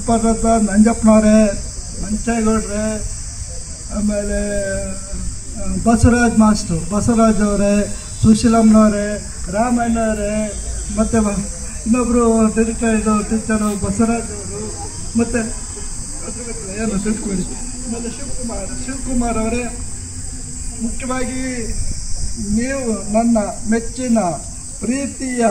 ಪುಷ್ಪರಥ ನಂಜಪ್ಪನವರೇ, ಮಂಚೇಗೌಡ್ರೆ, ಆಮೇಲೆ ಬಸವರಾಜ್ ಅವರೇ, ಸುಶೀಲಮ್ಮನವರೇ, ರಾಮಣ್ಣವರೇ, ಮತ್ತು ಇನ್ನೊಬ್ಬರು ಟೀಚರು ಬಸವರಾಜ್ ಅವರು, ಮತ್ತು ಏನು ತಿಳ್ಕೊಳ್ಳಿ, ಆಮೇಲೆ ಶಿವಕುಮಾರ್ ಅವರೇ, ಮುಖ್ಯವಾಗಿ ನೀವು ನನ್ನ ಮೆಚ್ಚಿನ ಪ್ರೀತಿಯ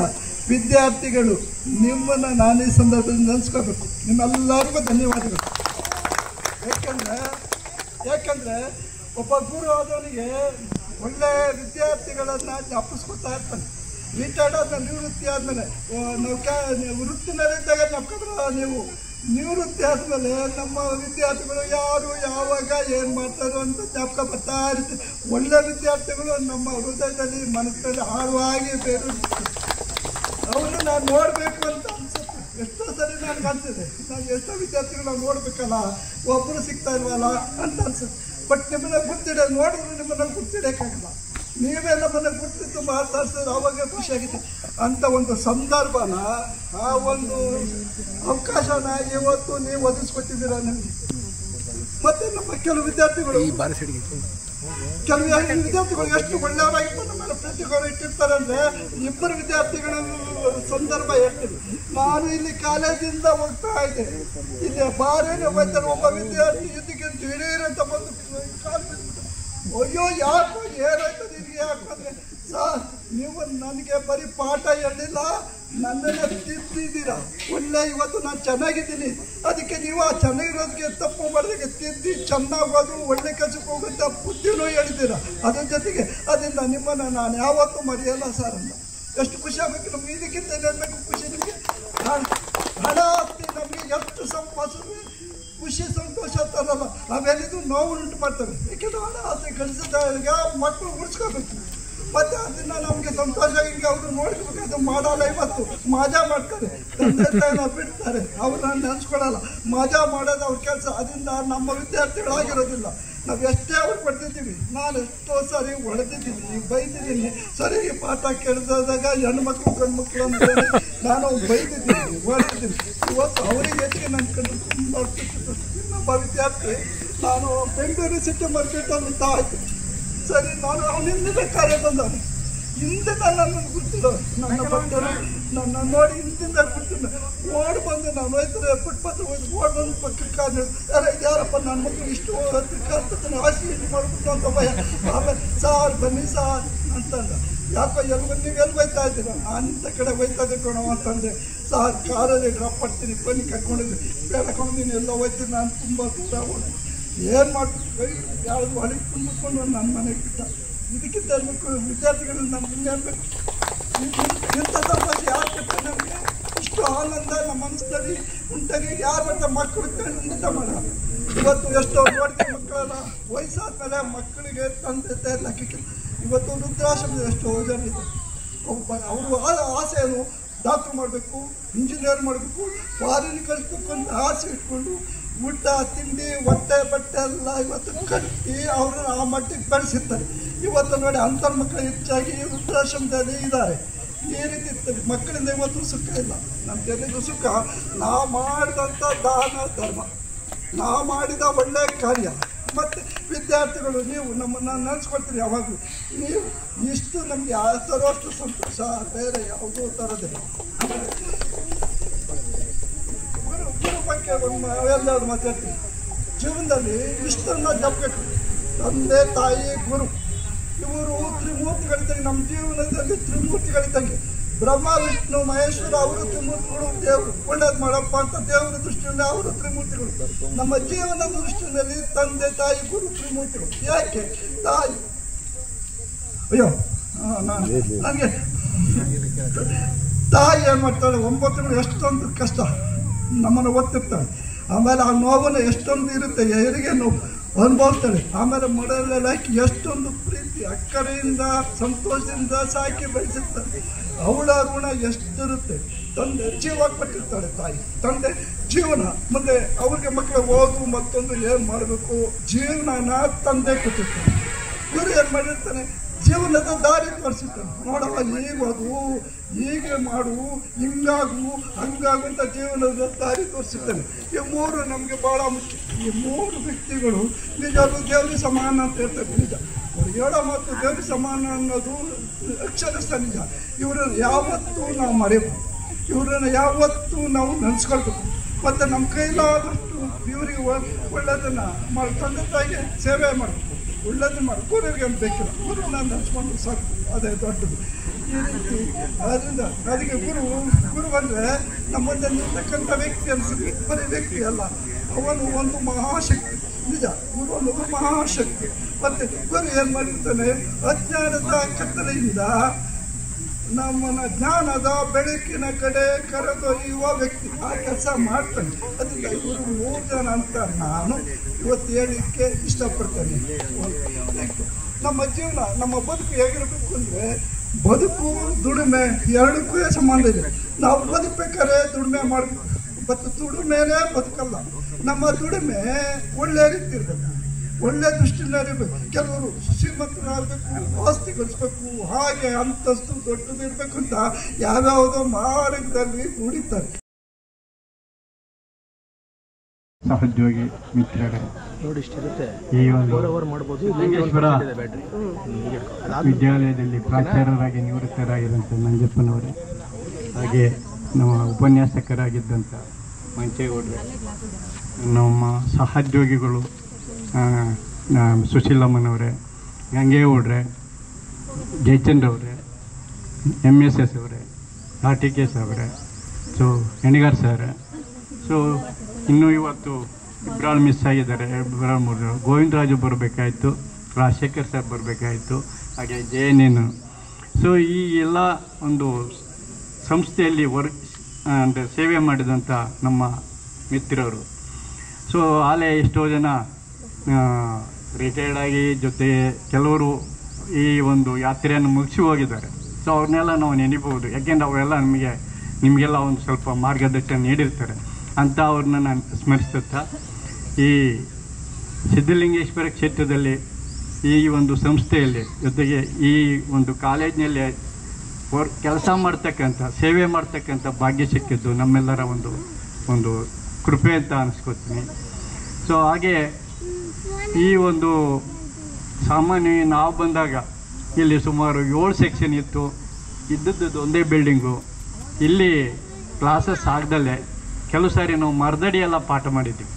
ವಿದ್ಯಾರ್ಥಿಗಳು, ನಿಮ್ಮನ್ನು ನಾನು ಈ ಸಂದರ್ಭದಲ್ಲಿ ನೆನೆಸ್ಕೋಬೇಕು. ನಿಮ್ಮೆಲ್ಲರಿಗೂ ಧನ್ಯವಾದಗಳು. ಯಾಕಂದರೆ ಒಬ್ಬ ಗುರು ಆದವನಿಗೆ ಒಳ್ಳೆಯ ವಿದ್ಯಾರ್ಥಿಗಳನ್ನು ಜ್ಞಾಪಿಸ್ಕೊತಾ ಇರ್ತಾನೆ. ರಿಟೈರ್ಡ್ ಆದಮೇಲೆ ನಿವೃತ್ತಿ ಆದಮೇಲೆ ನಾವು ವೃತ್ತಿನಲ್ಲಿದ್ದಾಗ ಜ್ಞಾಪಕಂದ್ರೆ ನೀವು ನಿವೃತ್ತಿ ಆದಮೇಲೆ ನಮ್ಮ ವಿದ್ಯಾರ್ಥಿಗಳು ಯಾರು ಯಾವಾಗ ಏನು ಮಾಡ್ತಾರೋ ಅಂತ ಜ್ಞಾಪಕ ಬರ್ತಾ ಇರುತ್ತೆ. ಒಳ್ಳೆ ವಿದ್ಯಾರ್ಥಿಗಳು ನಮ್ಮ ಹೃದಯದಲ್ಲಿ ಮನಸ್ಸಲ್ಲಿ ಆಳವಾಗಿ ಬೇರೆ ಅವ್ರನ್ನ ನಾನು ನೋಡಬೇಕು ಅಂತ ಅನ್ಸುತ್ತೆ. ಎಷ್ಟೋ ಸರಿ ನನಗೆ ಅನ್ಸಿದೆ, ನಾನು ಎಷ್ಟೋ ವಿದ್ಯಾರ್ಥಿಗಳು ನಾವು ನೋಡಬೇಕಲ್ಲ, ಒಬ್ಬರು ಸಿಗ್ತಾ ಇಲ್ವಲ್ಲ ಅಂತ ಅನ್ಸುತ್ತೆ. ಬಟ್ ನಿಮ್ಮನ್ನ ನೋಡಿದ್ರೆ ನಿಮ್ಮನ್ನ ಗುರ್ತಿಡೋಕ್ಕಾಗಲ್ಲ. ನೀವೇ ನಮ್ಮನ್ನು ಗುರ್ತಿದ್ದು ಮಾತಾಡ್ಸಿದ್ರೆ ಅವಾಗ ಖುಷಿಯಾಗಿದೆ. ಅಂತ ಒಂದು ಸಂದರ್ಭನ, ಆ ಒಂದು ಅವಕಾಶನ ಇವತ್ತು ನೀವು ಒದಗಿಸ್ಕೊಟ್ಟಿದ್ದೀರ ನನಗೆ. ಮತ್ತೆ ನಮ್ಮ ಕೆಲವು ವಿದ್ಯಾರ್ಥಿಗಳು ಎಷ್ಟು ಒಳ್ಳೆಯವರಾಗಿತ್ತು ನಮ್ಮನ್ನು ಪ್ರತಿಗಳು ಇಟ್ಟಿರ್ತಾರೆ ಅಂದರೆ, ಇಬ್ಬರು ವಿದ್ಯಾರ್ಥಿಗಳ ಸಂದರ್ಭ ಹೇಳ್ತೀನಿ. ನಾನು ಇಲ್ಲಿ ಕಾಲೇಜಿಂದ ಹೋಗ್ತಾ ಇದ್ದೆ, ಇಲ್ಲಿ ಬಾರೇನೆ ಹೋಗ್ತಾರೆ, ಒಬ್ಬ ವಿದ್ಯಾರ್ಥಿ ಇದಕ್ಕೆ ದಿಢೀರಂತ ಬಂದು ಕಾಲು ಬಿಟ್ಬಿಟ್ಟು, ಅಯ್ಯೋ ಯಾಕೋ ಏನಾಯ್ತು ನಿನಗೆ? ಯಾಕಂದರೆ ಸರ್, ನೀವು ನನಗೆ ಬರೀ ಪಾಠ ಹೇಳಿಲ್ಲ, ನನ್ನನ್ನು ತಿದ್ದಿದ್ದೀರಾ. ಒಳ್ಳೆ ಇವತ್ತು ನಾನು ಚೆನ್ನಾಗಿದ್ದೀನಿ, ಅದಕ್ಕೆ ನೀವು ಆ ಚೆನ್ನಾಗಿರೋದಕ್ಕೆ ತಪ್ಪು ಮಾಡೋದಕ್ಕೆ ತಿದ್ದಿ ಚೆನ್ನಾಗೋದು, ಒಳ್ಳೆ ಕೆಲಸಕ್ಕೆ ಹೋಗುತ್ತೆ ಬುದ್ಧಿನೂ ಹೇಳಿದ್ದೀರಾ. ಅದ್ರ ಜೊತೆಗೆ ಅದರಿಂದ ನಿಮ್ಮನ್ನು ನಾನು ಯಾವತ್ತೂ ಮರೆಯಲ್ಲ ಸರ್ ಅಂತ. ಎಷ್ಟು ಖುಷಿ ಆಗಬೇಕು ನಮ್ಗೆ. ಇದಕ್ಕಿಂತ ಏನಾಗಬೇಕು ಖುಷಿ ನಿಮಗೆ? ಹಣ ಆಸ್ತಿ ನಮಗೆ ಎಷ್ಟು ಸಂಪಾದಿಸಿದ್ರೆ ಖುಷಿ ಸಂತೋಷ ತರಲ್ಲ, ಅವೆಲ್ಲಿದ್ದು ನೋವು ಉಂಟು ಮಾಡ್ತವೆ. ಏಕೆಂದರೆ ಹಣ ಆಸ್ತಿ ಗಳಿಸಿದಾಗ ಮಕ್ಕಳು ಉಳಿಸ್ಕೋಬೇಕು. ಮತ್ತು ಅದನ್ನ ನಮಗೆ ಸಂತೋಷ ಹಿಂಗೆ ಅವರು ನೋಡ್ಕೋಬೇಕು. ಅದು ಮಾಡಲ್ಲ, ಇವತ್ತು ಮಜಾ ಮಾಡ್ತಾರೆ, ತಂದೆ ತಾಯಿನ ಬಿಡ್ತಾರೆ, ಅವ್ರನ್ನ ನೆನೆಸ್ಕೊಳ್ಳಲ್ಲ. ಮಜಾ ಮಾಡೋದು ಅವ್ರ ಕೆಲಸ. ಅದರಿಂದ ನಮ್ಮ ವಿದ್ಯಾರ್ಥಿಗಳಾಗಿರೋದಿಲ್ಲ. ನಾವು ಎಷ್ಟೇ ಅವ್ರು ಪಡ್ತಿದ್ದೀವಿ. ನಾನು ಎಷ್ಟೋ ಸಾರಿ ಹೊಡೆದಿದ್ದೀನಿ, ಬೈದಿದ್ದೀನಿ. ಸರಿ ಪಾಠ ಕೇಳಿದಾಗ ಹೆಣ್ಮಕ್ಳು ಗಂಡು ಮಕ್ಕಳು ಅಂತ ನಾನು ಬೈದಿದ್ದೀನಿ, ಹೊಡೆದಿದ್ದೀನಿ. ಇವತ್ತು ಅವರಿಗೆ ಹೆಚ್ಚಿಗೆ ನನ್ನ ಕಂಡು ತುಂಬ ಇನ್ನೊಬ್ಬ ವಿದ್ಯಾರ್ಥಿ, ನಾನು ಬೆಂಗಳೂರು ಸಿಟಿ ಮಾರ್ಕೆಟಲ್ಲಿ ಅಂತ ಆಯಿತು. ಸರಿ, ನಾನು ಅವನಿಂದ ಕಾರ್ಯ ಬಂದವನು. ಹಿಂದೆ ನನ್ನನ್ನು ಗೊತ್ತಿಲ್ಲ, ನನ್ನ ಬಟ್ಟೆ ನನ್ನ ನೋಡಿ ಹಿಂದಿಂದ ಗೊತ್ತಿಲ್ಲ. ಓಡಿ ಬಂದು ನಾನು ಹೋಯ್ತಾರೆ ಫುಟ್ಪಾತ್ ಹೋಗಿ ಓಡಿ ಬಂದು ಪಕ್ಕಕ್ಕೆ ಯಾರ ಯಾರಪ್ಪ ನನ್ನ ಮಕ್ಕಳು ಇಷ್ಟು ಕರ್ತನ ಆಸ್ತಿ ಇದು ಮಾಡ್ಬಿಟ್ಟು ಅಂತ ಭಯ. ಆಮೇಲೆ ಸಾರ್ ಬನ್ನಿ ಸಾರ್ ಅಂತಂದ. ಯಾಕೋ ನೀವು ಎಲ್ಲಿ ಹೋಯ್ತಾ ಇದ್ದೀರ? ಅಂತ ಕಡೆ ಹೋಯ್ತಾ ಇದ್ದೆ ಅಂತಂದೆ. ಸಾರ್ ಕಾರಲ್ಲಿ ಡ್ರಾಪ್ ಮಾಡ್ತೀನಿ, ಬನ್ನಿ ಕರ್ಕೊಂಡಿದ್ದೆ. ಬೇಡ ನೀನು ಎಲ್ಲ ಹೋಯ್ತೀನಿ, ನಾನು ತುಂಬ ದೂರ ಹೋಗಿ ಏನು ಮಾಡ್ಬೇಕು? ಯಾವುದು ಹೊಳಿಗೆ ತುಂಬಿಕೊಂಡು ನನ್ನ ಮನೆಗೆ ಬಿಟ್ಟ. ಇದಕ್ಕಿಂತ ಹೇಳ್ಬೇಕು ವಿದ್ಯಾರ್ಥಿಗಳು ನಮ್ಗೆ ಹಿಂಗೆ ಹೇಳ್ಬೇಕು. ಇಂಥ ಸಂತೋಷ ಯಾರು ಕೊಟ್ಟರೆ ನಮಗೆ ಇಷ್ಟು ಆನಂದ ನಮ್ಮ ಮನಸ್ಸಿನಲ್ಲಿ ಉಂಟಾಗಿ ಯಾರು ಅಂತ ಮಕ್ಕಳು ಖಂಡಿತ ಮಾಡೋಣ. ಇವತ್ತು ಎಷ್ಟೋ ನೋಡ್ತೀವಿ ಮಕ್ಕಳೆಲ್ಲ ವಯಸ್ಸಾದ್ಮೇಲೆ ಮಕ್ಕಳಿಗೆ ತಂದೆ ತಾಯಿ ಲೆಕ್ಕಕ್ಕಿಲ್ಲ. ಇವತ್ತು ವೃದ್ಧಾಶ್ರಮದ ಎಷ್ಟೋ ಜನ ಇದೆ. ಅವರು ಆಸೆ ಏನು? ಡಾಕ್ಟ್ರು ಮಾಡಬೇಕು, ಇಂಜಿನಿಯರ್ ಮಾಡಬೇಕು, ಫಾರಿನ್ ಕಳಿಸ್ಬೇಕು ಅಂತ ಆಸೆ ಇಟ್ಕೊಂಡು ಊಟ ತಿಂಡಿ ಹೊಟ್ಟೆ ಬಟ್ಟೆ ಎಲ್ಲ ಇವತ್ತು ಕಟ್ಟಿ ಅವ್ರನ್ನ ಆ ಮಟ್ಟಿಗೆ ಬೆಳೆಸಿರ್ತಾರೆ. ಇವತ್ತು ನೋಡಿ ಅಂಥವ್ರ ಮಕ್ಕಳು ಹೆಚ್ಚಾಗಿ ವೃದ್ಧಾಶ್ರಮದಲ್ಲಿ ಇದ್ದಾರೆ. ಈ ರೀತಿ ಇರ್ತದೆ. ಮಕ್ಕಳಿಂದ ಇವತ್ತು ಸುಖ ಇಲ್ಲ. ನಮಗೆಲ್ಲರಿಗೂ ಸುಖ ನಾವು ಮಾಡಿದಂಥ ದಾನ ಧರ್ಮ, ನಾವು ಮಾಡಿದ ಒಳ್ಳೆಯ ಕಾರ್ಯ. ಮತ್ತು ವಿದ್ಯಾರ್ಥಿಗಳು ನೀವು ನಮ್ಮನ್ನು ನೆನೆಸ್ಕೊಳ್ತೀರಿ ಯಾವಾಗಲೂ. ನೀವು ಇಷ್ಟು ನಮ್ಗೆ ಯಾವ ತರೋಷ್ಟು ಸಂತೋಷ ಬೇರೆ ಯಾವುದೂ ತರೋದಿಲ್ಲ. ಗುರು ಬಗ್ಗೆ ಎಲ್ಲರೂ ಮಾತಾಡ್ತೀವಿ. ಜೀವನದಲ್ಲಿ ಇಷ್ಟನ್ನು ಜಪ್ಪಬೇಕು. ತಂದೆ ತಾಯಿ ಗುರು ಇವರು ತ್ರಿಮೂರ್ತಿಗಳಿದ್ದಂಗೆ. ನಮ್ಮ ಜೀವನದಲ್ಲಿ ತ್ರಿಮೂರ್ತಿಗಳಿದ್ದಂಗೆ. ಬ್ರಹ್ಮ ವಿಷ್ಣು ಮಹೇಶ್ವರ ಅವರು ತ್ರಿಮೂರ್ತಿಗಳು. ದೇವರು ಒಳ್ಳೇದು ಮಾಡಪ್ಪ ಅಂತ ದೇವರ ದೃಷ್ಟಿಯಿಂದ ಅವರು ತ್ರಿಮೂರ್ತಿಗಳು. ನಮ್ಮ ಜೀವನದ ದೃಷ್ಟಿಯಲ್ಲಿ ತಂದೆ ತಾಯಿ ಗುರು ತ್ರಿಮೂರ್ತಿಗಳು. ಯಾಕೆ? ತಾಯಿ ಅಯ್ಯೋ ನನಗೆ ತಾಯಿ ಏನು ಮಾಡ್ತಾಳೆ? 9 ತಿಂಗಳು ಎಷ್ಟೊಂದು ಕಷ್ಟ ನಮ್ಮನ್ನು ಒತ್ತಿರ್ತಾಳೆ. ಆಮೇಲೆ ಆ ನೋವನ್ನು ಎಷ್ಟೊಂದು ಇರುತ್ತೆ, ಹೆರಿಗೆ ನೋವು ಅನುಭವಿಸ್ತಾಳೆ. ಆಮೇಲೆ ಮಡಲೆಲ್ಲ ಹಾಕಿ ಎಷ್ಟೊಂದು ಪ್ರೀತಿ ಅಕ್ಕರೆಯಿಂದ ಸಂತೋಷದಿಂದ ಸಾಕಿ ಬೆಳೆಸಿರ್ತಾಳೆ. ಅವಳ ಋಣ ಎಷ್ಟಿರುತ್ತೆ. ತಂದೆ ಜೀವ ಕೊಟ್ಟಿರ್ತಾಳೆ ತಾಯಿ. ತಂದೆ ಜೀವನ ಮುಂದೆ ಅವ್ರಿಗೆ ಮಕ್ಕಳು ಓದು ಮತ್ತೊಂದು ಏನು ಮಾಡಬೇಕು ಜೀವನನ ತಂದೆ ಕೊಟ್ಟಿರ್ತಾನೆ. ಇವರು ಏನು ಮಾಡಿರ್ತಾನೆ? ಜೀವನದ ದಾರಿ ತೋರಿಸಿದ್ದಾನೆ. ನೋಡವ ಅದು ಹೀಗೆ ಮಾಡು, ಹಿಂಗಾಗು, ಹಂಗಾಗು ಅಂತ ಜೀವನದ ದಾರಿ ತೋರಿಸಿದ್ದಾನೆ. ಈ ಮೂರು ನಮಗೆ ಭಾಳ ಮುಖ್ಯ. ಈ ಮೂರು ವ್ಯಕ್ತಿಗಳು ನಿಜವಾಗ್ಲೂ ದೇವ್ರಿಗೆ ಸಮಾನ ಅಂತ ಹೇಳ್ತಾರೆ. ನಿಜ ಅವ್ರು ಹೇಳೋ ಮತ್ತು ದೇವ್ರಿಗೆ ಸಮಾನ ಅನ್ನೋದು ಅಕ್ಷರಸ್ಥ ನಿಜ. ಇವರನ್ನು ಯಾವತ್ತೂ ನಾವು ಮರೆಯಬೇಕು, ಇವರನ್ನು ಯಾವತ್ತೂ ನಾವು ನೆನೆಸ್ಕೊಳ್ಬೇಕು. ಮತ್ತು ನಮ್ಮ ಕೈಲಾದಷ್ಟು ಇವರಿಗೆ ಒಳ್ಳೆಯದನ್ನು ತಂದೆ ತಾಯಿಗೆ ಸೇವೆ ಮಾಡಬೇಕು, ಒಳ್ಳೇದು ಮಾಡಿ. ಗುರುವಿಗೆ ಅಂತ ಬೇಕಿಲ್ಲ, ಗುರುವನ್ನ ನೆನೆಸ್ಕೊಂಡು ಸಾಕು, ಅದೇ ದೊಡ್ಡದು. ಈ ರೀತಿ ಅದರಿಂದ ಅದಕ್ಕೆ ಗುರು ಅಂದರೆ ನಮ್ಮ ಮುಂದೆ ನಿಲ್ತಕ್ಕಂಥ ವ್ಯಕ್ತಿ ಅನಿಸಿದ್ರೆ ಬರೀ ವ್ಯಕ್ತಿ ಅಲ್ಲ, ಅವನು ಒಂದು ಮಹಾಶಕ್ತಿ. ನಿಜ, ಗುರು ಅನ್ನೋದು ಮಹಾಶಕ್ತಿ. ಮತ್ತು ಗುರು ಏನು ಮಾಡಿರ್ತಾನೆ, ಅಜ್ಞಾನದ ಕತ್ತಲೆಯಿಂದ ನಮ್ಮನ್ನ ಜ್ಞಾನದ ಬೆಳಕಿನ ಕಡೆ ಕರೆದೊಯ್ಯುವ ವ್ಯಕ್ತಿ. ಆ ಕೆಲಸ ಮಾಡ್ತಾನೆ. ಅದರಿಂದ ಇವರು 3 ಜನ ಅಂತ ನಾನು ಇವತ್ತು ಹೇಳಲಿಕ್ಕೆ ಇಷ್ಟಪಡ್ತೇನೆ. ನಮ್ಮ ಜೀವನ, ನಮ್ಮ ಬದುಕು ಹೇಗಿರಬೇಕು ಅಂದರೆ, ಬದುಕು ದುಡಿಮೆ ಎರಡಕ್ಕೂ ಸಂಬಂಧ ಇದೆ. ನಾವು ಬದುಕಬೇಕಾದ್ರೆ ದುಡಿಮೆ ಮಾಡಬೇಕು, ಮತ್ತು ದುಡಿಮೆನೇ ಬದುಕಲ್ಲ. ನಮ್ಮ ದುಡಿಮೆ ಒಳ್ಳೆ ರೀತಿ ಇರಬೇಕು, ಒಳ್ಳೆ ದೃಷ್ಟಿಯಿಂದ ಇರಬೇಕು. ಕೆಲವರು ಶ್ರೀಮಂತರಾಗಬೇಕು, ಆಸ್ತಿ ಗಳಿಸ್ಬೇಕು, ಹಾಗೆ ಅಂತಸ್ತು ದೊಡ್ಡದು ಇರಬೇಕು ಅಂತ ಯಾವ್ಯಾವುದೋ ಮಾರ್ಗದಲ್ಲಿ ದುಡಿತಾರೆ. ಸಹೋದ್ಯೋಗಿ ಮಿತ್ರರೇ, ಈ ಒಂದು ಲಿಂಗೇಶ್ವರ ವಿದ್ಯಾಲಯದಲ್ಲಿ ಪ್ರಾಚಾರ್ಯರಾಗಿ ನಿವೃತ್ತರಾಗಿದ್ದಂಥ ನಂಜಪ್ಪನವರೇ, ಹಾಗೆ ನಮ್ಮ ಉಪನ್ಯಾಸಕರಾಗಿದ್ದಂಥ ಮಂಚೇಗೌಡ್ರೆ, ನಮ್ಮ ಸಹೋದ್ಯೋಗಿಗಳು ಸುಶೀಲಮ್ಮನವರೇ, ಗಂಗೇಗೌಡ್ರೆ, ಜಯಚಂದ್ರ ಅವರೇ, MSS ಅವರೇ, RTK ಅವರೇ, ಸೊ ಹೆಣಿಗಾರ್ ಸರ್, ಸೊ ಇನ್ನೂ ಇವತ್ತು ಇಬ್ಬರು ಮಿಸ್ ಆಗಿದ್ದಾರೆ, 2-3 ಗೋವಿಂದರಾಜು ಬರಬೇಕಾಯಿತು, ರಾಜಶೇಖರ್ ಸರ್ ಬರಬೇಕಾಯಿತು, ಹಾಗೆ JNN. ಸೊ ಈ ಎಲ್ಲ ಒಂದು ಸಂಸ್ಥೆಯಲ್ಲಿ ಅಂದರೆ ಸೇವೆ ಮಾಡಿದಂಥ ನಮ್ಮ ಮಿತ್ರರು. ಸೊ ಆಲೇ ಎಷ್ಟೋ ಜನ ರಿಟೈರ್ಡ್ ಆಗಿ, ಜೊತೆಗೆ ಕೆಲವರು ಈ ಒಂದು ಯಾತ್ರೆಯನ್ನು ಮುಗಿಸಿ ಹೋಗಿದ್ದಾರೆ. ಸೊ ಅವ್ರನ್ನೆಲ್ಲ ನಾವು ನೆನೀಬಹುದು, ಯಾಕೆಂದರೆ ಅವರೆಲ್ಲ ನಿಮಗೆಲ್ಲ ಒಂದು ಸ್ವಲ್ಪ ಮಾರ್ಗದರ್ಶನ ನೀಡಿರ್ತಾರೆ ಅಂತ ಅವ್ರನ್ನ ನಾನು ಸ್ಮರಿಸುತ್ತಾ, ಈ ಸಿದ್ಧಲಿಂಗೇಶ್ವರ ಕ್ಷೇತ್ರದಲ್ಲಿ ಈ ಒಂದು ಸಂಸ್ಥೆಯಲ್ಲಿ, ಜೊತೆಗೆ ಈ ಒಂದು ಕಾಲೇಜಿನಲ್ಲಿ ಕೆಲಸ ಮಾಡ್ತಕ್ಕಂಥ, ಸೇವೆ ಮಾಡ್ತಕ್ಕಂಥ ಭಾಗ್ಯ ಸಿಕ್ಕಿದ್ದು ನಮ್ಮೆಲ್ಲರ ಒಂದು ಕೃಪೆ ಅಂತ ಅನಿಸ್ಕೊತೀನಿ. ಸೊ ಹಾಗೆ ಈ ಒಂದು ಸಾಮಾನ್ಯ ನಾವು ಬಂದಾಗ ಇಲ್ಲಿ ಸುಮಾರು 7 ಸೆಕ್ಷನ್ ಇತ್ತು. ಇದ್ದದ್ದು ಒಂದೇ ಬಿಲ್ಡಿಂಗು. ಇಲ್ಲಿ ಕ್ಲಾಸಸ್ ಆಗದಲ್ಲೇ ಕೆಲವು ಸಾರಿ ನಾವು ಮರದಡಿ ಎಲ್ಲ ಪಾಠ ಮಾಡಿದ್ವಿ.